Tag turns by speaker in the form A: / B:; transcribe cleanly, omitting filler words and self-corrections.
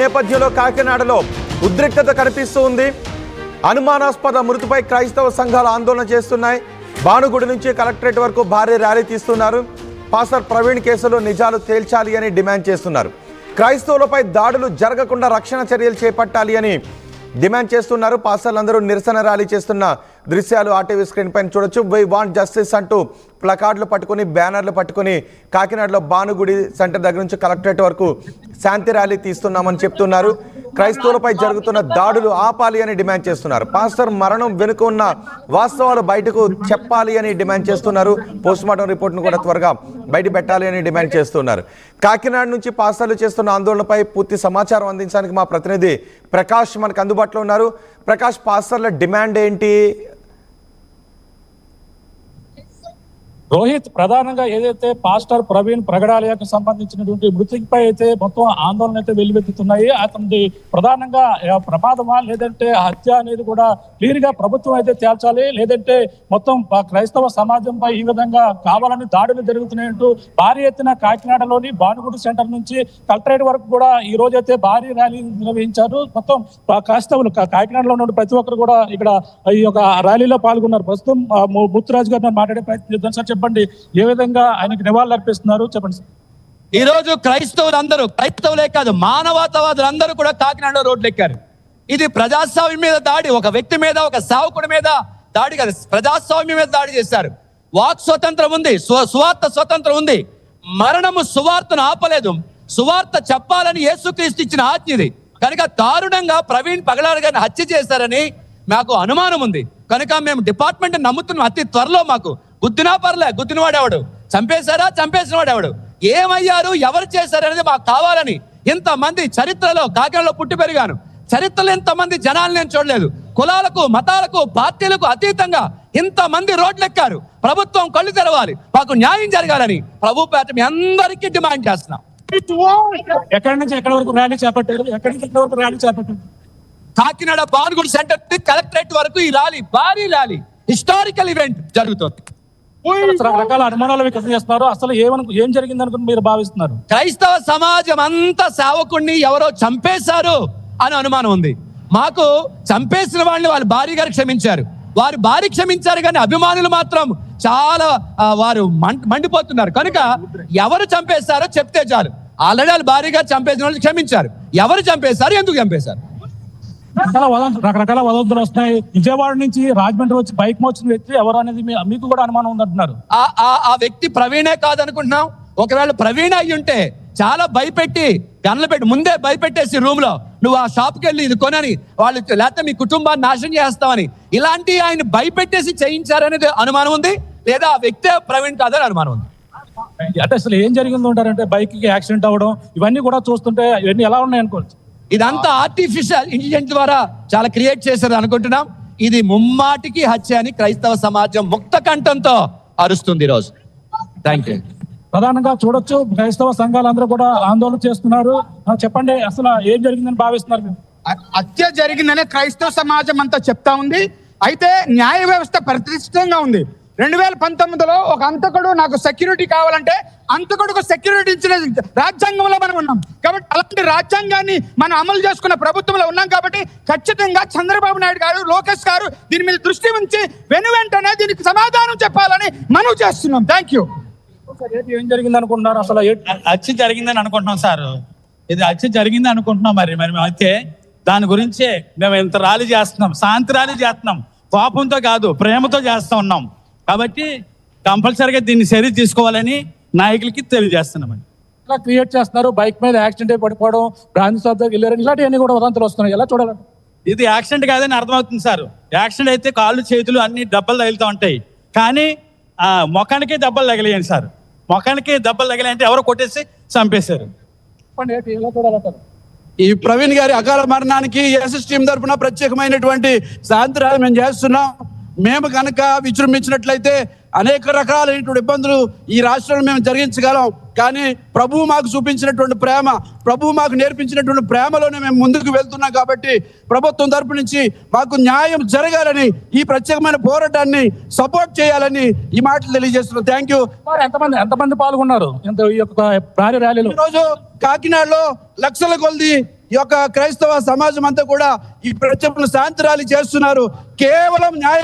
A: నేపథ్యంలో కాకినాడలో ఉద్రిక్తత కనిపిస్తూ ఉంది. అనుమానాస్పద మృతిపై క్రైస్తవ సంఘాలు ఆందోళన చేస్తున్నాయి. భానుగుడి నుంచి కలెక్టరేట్ వరకు భారీ ర్యాలీ తీస్తున్నారు. పాస్టర్ ప్రవీణ్ కేసులో నిజాలు తేల్చాలి అని డిమాండ్ చేస్తున్నారు. క్రైస్తవులపై దాడులు జరగకుండా రక్షణ చర్యలు చేపట్టాలి అని డిమాండ్ చేస్తున్నారు. పాస్టర్లందరూ నిరసన ర్యాలీ చేస్తున్న దృశ్యాలు ఆర్టీవీ స్క్రీన్ పైన చూడొచ్చు. వై వాంట్ జస్టిస్ అంటూ ప్లకార్డులు పట్టుకొని బ్యానర్లు పట్టుకొని కాకినాడలో భానుగుడి సెంటర్ దగ్గర నుంచి కలెక్టరేట్ వరకు శాంతి ర్యాలీ తీస్తున్నామని చెప్తున్నారు. క్రైస్తవులపై జరుగుతున్న దాడులు ఆపాలి అని డిమాండ్ చేస్తున్నారు. పాస్టర్ మరణం వెనుక ఉన్న వాస్తవాలు బయటకు చెప్పాలి అని డిమాండ్ చేస్తున్నారు. పోస్ట్మార్టం రిపోర్ట్ను కూడా త్వరగా బయట పెట్టాలి అని డిమాండ్ చేస్తున్నారు. కాకినాడ నుంచి పాస్టర్లు చేస్తున్న ఆందోళనపై పూర్తి సమాచారం అందించడానికి మా ప్రతినిధి ప్రకాష్ మనకు అందుబాటులో ఉన్నారు. ప్రకాష్, పాస్టర్ల డిమాండ్ ఏంటి?
B: రోహిత్, ప్రధానంగా ఏదైతే పాస్టర్ ప్రవీణ్ ప్రగడాలయకు సంబంధించినటువంటి మృతిపై అయితే మొత్తం ఆందోళన అయితే వెల్లువెత్తుతున్నాయి. అతనిది ప్రధానంగా ప్రమాదమా లేదంటే హత్య అనేది కూడా క్లియర్ గా ప్రభుత్వం అయితే తేల్చాలి. లేదంటే మొత్తం క్రైస్తవ సమాజంపై ఈ విధంగా కావాలని దాడులు జరుగుతున్నాయంటూ భారీ ఎత్తున కాకినాడలోని భానుగుడి సెంటర్ నుంచి కలెక్టరేట్ వరకు కూడా ఈ రోజు అయితే భారీ ర్యాలీ నిర్వహించారు. మొత్తం క్రైస్తవులు కాకినాడలో ఉన్న ప్రతి ఒక్కరు కూడా ఇక్కడ ఈ యొక్క ర్యాలీలో పాల్గొన్నారు. ప్రస్తుతం ముత్తురాజు గారు మాట్లాడే ప్రయత్నం సార్, చెప్పండి ఏ విధంగా ఆయనకి నివాళులు అర్పిస్తున్నారు చెప్పండి.
C: ఈ రోజు క్రైస్తవులే కాదు, మానవతావాదులు అందరూ కూడా కాకినాడలో రోడ్లు ఎక్కారు. ఇది ప్రజాస్వామ్యం మీద దాడి, ఒక వ్యక్తి మీద, ఒక సేవకుడి మీద దాడి కాదు, ప్రజాస్వామ్యం మీద దాడి చేశారు. వాక్ స్వతంత్రం ఉంది, సువార్త స్వతంత్రం ఉంది. మరణము సువార్తను ఆపలేదు. సువార్త చెప్పాలని యేసుక్రీస్తు ఇచ్చిన ఆజ్ఞ ఇది. కనుక దారుణంగా ప్రవీణ్ పగడాల గారిని హత్య చేశారని మాకు అనుమానం ఉంది. కనుక మేము డిపార్ట్మెంట్ నమ్ముతున్నాం. అతి త్వరలో మాకు గుద్దినా పర్లే, గుద్దినవాడెవడు, చంపేసిన వాడెవడు, ఏమయ్యారు, ఎవరు చేశారు అనేది మాకు కావాలని. ఇంతమంది చరిత్రలో కాకినాడలో పుట్టి పెరిగాను. చరిత్రలో ఇంతమంది జనాలు నేను చూడలేదు. కులాలకు, మతాలకు, పార్టీలకు అతీతంగా ఇంతమంది రోడ్లెక్కారు. ప్రభుత్వం కళ్ళు తెరవాలి, మాకు న్యాయం జరగాలని ప్రభు పేట మీ అందరికీ డిమాండ్ చేస్తున్నాం.
B: ఎక్కడి నుంచి ఎక్కడి వరకు ర్యాలీ చేపట్టారు? ఎక్కడి నుంచి ఎక్కడి వరకు ర్యాలీ చేపట్టారు?
C: కాకినాడ భానుగుడి సెంటర్ కలెక్టరేట్ వరకు ఈ ర్యాలీ, భారీ ర్యాలీ, హిస్టారికల్ ఈవెంట్ జరుగుతుంది.
B: రకరకాల అనుమానాలు వ్యక్తం చేస్తున్నారు. అసలు ఏం జరిగింది అనుకుని మీరు భావిస్తున్నారు?
C: క్రైస్తవ సమాజం అంతా సేవకుడిని ఎవరో చంపేశారు అని అనుమానం ఉంది. మాకు చంపేసిన వాళ్ళని వాళ్ళ భార్య గారు క్షమించారు, వారి భార్య క్షమించారు, కానీ అభిమానులు మాత్రం చాలా వారు మండిపోతున్నారు. కనుక ఎవరు చంపేశారో చెప్తే చాలు. ఆల్రెడీ వాళ్ళ భార్య గారు చంపేసిన వాళ్ళు క్షమించారు. ఎవరు చంపేశారు, ఎందుకు చంపేశారు?
B: రకరకాల వదంతులు వస్తున్నాయి. విజయవాడ నుంచి రాజమండ్రి వచ్చి బైక్ మోచిన వ్యక్తి ఎవరు అనేది మీకు కూడా అనుమానం ఉందంటున్నారు.
C: ఆ వ్యక్తి ప్రవీణే కాదనుకుంటున్నాం. ఒకవేళ ప్రవీణ్ అయ్యి ఉంటే చాలా భయపెట్టి, గన్లు పెట్టి ముందే భయపెట్టేసి రూమ్ లో నువ్వు ఆ షాప్కి వెళ్ళి ఇది కొనని, వాళ్ళు లేకపోతే మీ కుటుంబాన్ని నాశనం చేస్తామని, ఇలాంటి ఆయన భయపెట్టేసి చేయించారనేది అనుమానం ఉంది. లేదా ఆ వ్యక్తే ప్రవీణ్ కాదని అనుమానం ఉంది.
B: అంటే అసలు ఏం జరిగింది ఉంటారంటే బైక్ కి యాక్సిడెంట్ అవ్వడం ఇవన్నీ కూడా చూస్తుంటే ఇవన్నీ ఎలా ఉన్నాయి అనుకోవచ్చు.
C: ఇదంతా ఆర్టిఫిషియల్ ఇంటెలిజెన్స్ ద్వారా చాలా క్రియేట్ చేశారు అనుకుంటున్నాం. ఇది ముమ్మాటికి హత్య అని క్రైస్తవ సమాజం ముక్త కంఠంతో అరుస్తుంది ఈరోజు. Thank you.
B: ప్రధానంగా చూడొచ్చు, క్రైస్తవ సంఘాలందరూ కూడా ఆందోళన చేస్తున్నారు. చెప్పండి అసలు ఏం జరిగిందని భావిస్తున్నారు?
D: హత్య జరిగిందనే క్రైస్తవ సమాజం అంతా చెప్తా ఉంది. అయితే న్యాయ వ్యవస్థ ప్రతిష్టంగా ఉంది. 2019లో ఒక అంతకుడు నాకు సెక్యూరిటీ కావాలంటే అంతకుడుకు సెక్యూరిటీ ఇచ్చిన రాజ్యాంగంలో మనం ఉన్నాం. కాబట్టి అలాంటి రాజ్యాంగాన్ని మనం అమలు చేసుకున్న ప్రభుత్వంలో ఉన్నాం. కాబట్టి ఖచ్చితంగా చంద్రబాబు నాయుడు గారు, లోకేష్ గారు దీని మీద దృష్టి ఉంచి వెంటనే దీనికి సమాధానం చెప్పాలని మనం చేస్తున్నాం. Thank you.
B: ఏం జరిగింది అనుకుంటున్నారు? అసలు
E: హత్య జరిగిందని అనుకుంటున్నాం సార్. ఇది హత్య జరిగింది అనుకుంటున్నాం. మరి అయితే దాని గురించే మేము ఇంత ర్యాలీ చేస్తున్నాం, శాంతి ర్యాలీ చేస్తున్నాం. కోపంతో కాదు, ప్రేమతో చేస్తూ ఉన్నాం. కాబట్టి కంపల్సరీగా దీన్ని చర్య తీసుకోవాలని నాయకులకి తెలియజేస్తున్నామండి.
B: ఇలా క్రియేట్ చేస్తున్నారు. బైక్ మీద యాక్సిడెంట్ అయి పడిపోవడం, బ్రాంచ్ షాప్ దగ్గర వెళ్ళారని ఇలాంటివన్నీ కూడా వదంతులు వస్తున్నాయి. ఎలా చూడాలంటే
E: ఇది యాక్సిడెంట్ కాదని అర్థమవుతుంది సార్. యాక్సిడెంట్ అయితే కాళ్ళు, చేతులు అన్ని దెబ్బలు తగులుతూ ఉంటాయి. కానీ ముఖానికే దెబ్బలు తగిలేయండి సార్. ముఖానికి దెబ్బలు తగిలాయంటే ఎవరో కొట్టేసి చంపేశారు.
B: ఎలా చూడాలంటారు?
F: ఈ ప్రవీణ్ గారి అకాల మరణానికి ఎస్ఎస్ టీం తరఫున ప్రత్యేకమైనటువంటి శాంతి ర్యాలీ మేము చేస్తున్నాం. మేము కనుక విజృంభించినట్లయితే అనేక రకాలైనటువంటి ఇబ్బందులు ఈ రాష్ట్రంలో మేము జరిగించగలం. కానీ ప్రభువు మాకు చూపించినటువంటి ప్రేమ, ప్రభువు మాకు నేర్పించినటువంటి ప్రేమలోనే మేము ముందుకు వెళ్తున్నాం. కాబట్టి ప్రభుత్వం తరపు నుంచి మాకు న్యాయం జరగాలని, ఈ ప్రత్యేకమైన పోరాటాన్ని సపోర్ట్ చేయాలని ఈ మాటలు తెలియజేస్తున్నాం. Thank you.
B: ఎంతమంది పాల్గొన్నారు ఈ యొక్క భారీ ర్యాలీలో?
F: ఈరోజు కాకినాడలో లక్షల కొలది ఈ యొక్క క్రైస్తవ సమాజం అంతా కూడా ఈ ప్రత్యేక శాంతి ర్యాలీ చేస్తున్నారు. కేవలం న్యాయ